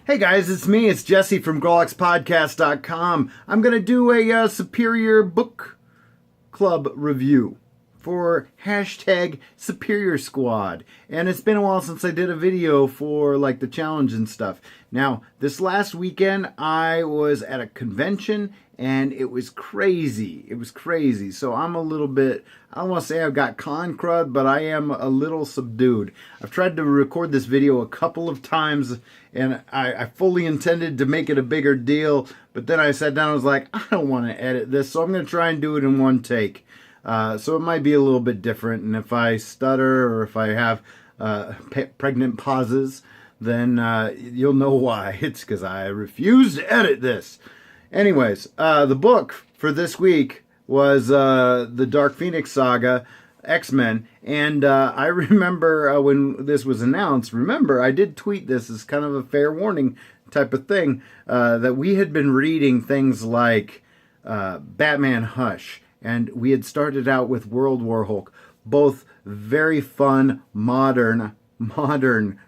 Hey guys, it's me. It's Jesse from GrawlXPodcast.com. I'm going to do a Superior Book Club review for hashtag Superior Squad. And it's been a while since I did a video for like the challenge and stuff. Now, this last weekend I was at a convention and it was crazy. It was crazy. So I'm a little bit, I don't want to say I've got con crud, but I am a little subdued. I've tried to record this video a couple of times and I fully intended to make it a bigger deal, but then I sat down and was like, I don't want to edit this, so I'm going to try and do it in one take. So it might be a little bit different, and if I stutter or if I have pregnant pauses, then you'll know why. It's because I refuse to edit this. Anyways, the book for this week was the Dark Phoenix Saga, X-Men, and I remember when this was announced, I did tweet this as kind of a fair warning type of thing, that we had been reading things like Batman Hush, and we had started out with World War Hulk, both very fun, modern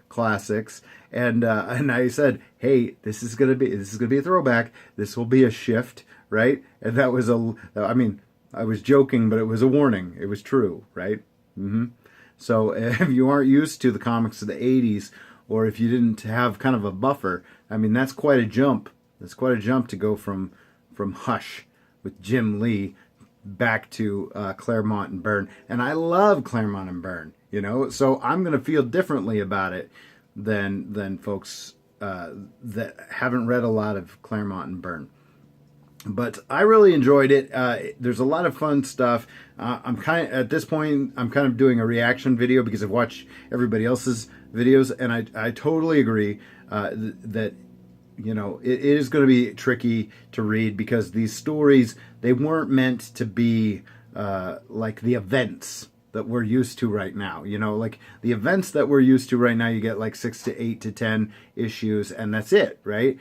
classics, and I said, hey, this is gonna be a throwback. This will be a shift, right? And that was I was joking, but it was a warning. It was true, right? So if you aren't used to the comics of the 80s, or if you didn't have kind of a buffer, I mean, that's quite a jump. That's quite a jump to go from Hush with Jim Lee back to Claremont and Byrne. And I love Claremont and Byrne, you know, so I'm going to feel differently about it than folks that haven't read a lot of Claremont and Byrne. But I really enjoyed it. There's a lot of fun stuff. At this point, I'm kind of doing a reaction video because I've watched everybody else's videos, and I totally agree that, you know, it is going to be tricky to read because these stories, they weren't meant to be like the events that we're used to right now. You know, like the events that we're used to right now, you get like 6 to 8 to 10 issues, and that's it, right?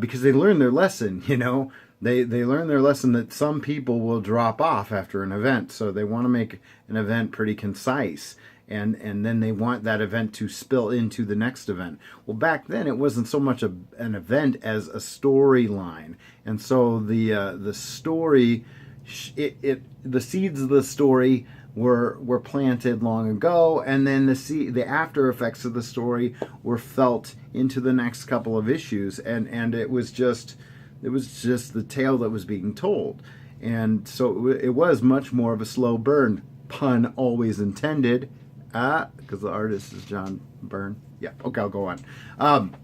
Because they learn their lesson, you know. They learn their lesson that some people will drop off after an event, so they want to make an event pretty concise, and then they want that event to spill into the next event. Well, back then it wasn't so much an event as a storyline, and so the story, the seeds of the story were planted long ago, and then the after effects of the story were felt into the next couple of issues, and it was just the tale that was being told. And so it was much more of a slow burn, pun always intended, because the artist is John Byrne. Yeah, okay, I'll go on.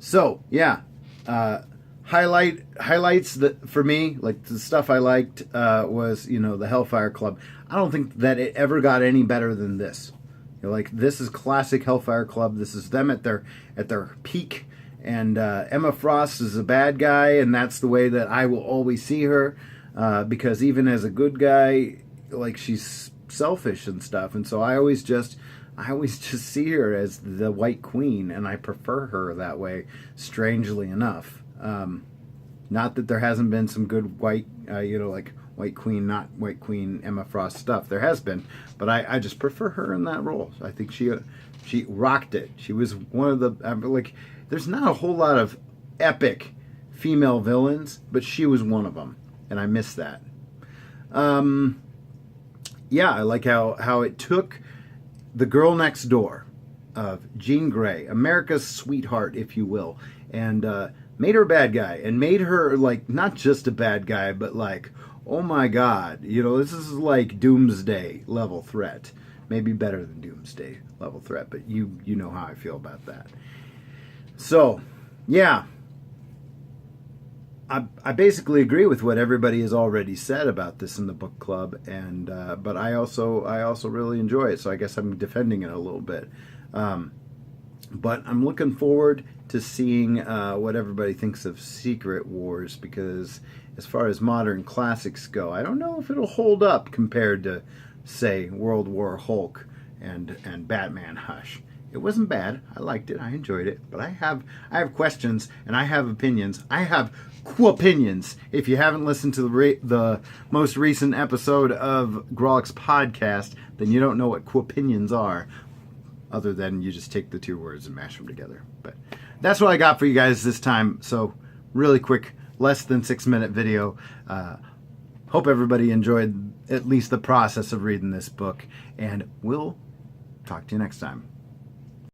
So yeah, highlights that for me, like the stuff I liked was, you know, the Hellfire Club. I don't think that it ever got any better than this. You know, like, this is classic Hellfire Club. This is them at their peak. And Emma Frost is a bad guy, and that's the way that I will always see her, because even as a good guy, like, she's selfish and stuff, and so I always just see her as the White Queen, and I prefer her that way, strangely enough. Not that there hasn't been some good white, you know, like White Queen, not White Queen Emma Frost stuff. There has been, but I just prefer her in that role. I think she rocked it. She was one of the, like, there's not a whole lot of epic female villains, but she was one of them, and I miss that. Yeah, I like how it took the girl next door of Jean Grey, America's sweetheart, if you will, and made her a bad guy, and made her, like, not just a bad guy, but like, oh my God, you know, this is like Doomsday level threat. Maybe better than Doomsday level threat, but you know how I feel about that. So, yeah, I basically agree with what everybody has already said about this in the book club, and but I also really enjoy it. So I guess I'm defending it a little bit, but I'm looking forward to seeing what everybody thinks of Secret Wars, because as far as modern classics go, I don't know if it'll hold up compared to, say, World War Hulk and Batman Hush. It wasn't bad. I liked it. I enjoyed it. But I have questions, and I have opinions. I have opinions. If you haven't listened to the most recent episode of Grawlix Podcast, then you don't know what opinions are. other than you just take the two words and mash them together. But that's what I got for you guys this time. So really quick, less than 6-minute video. Hope everybody enjoyed at least the process of reading this book, and we'll talk to you next time.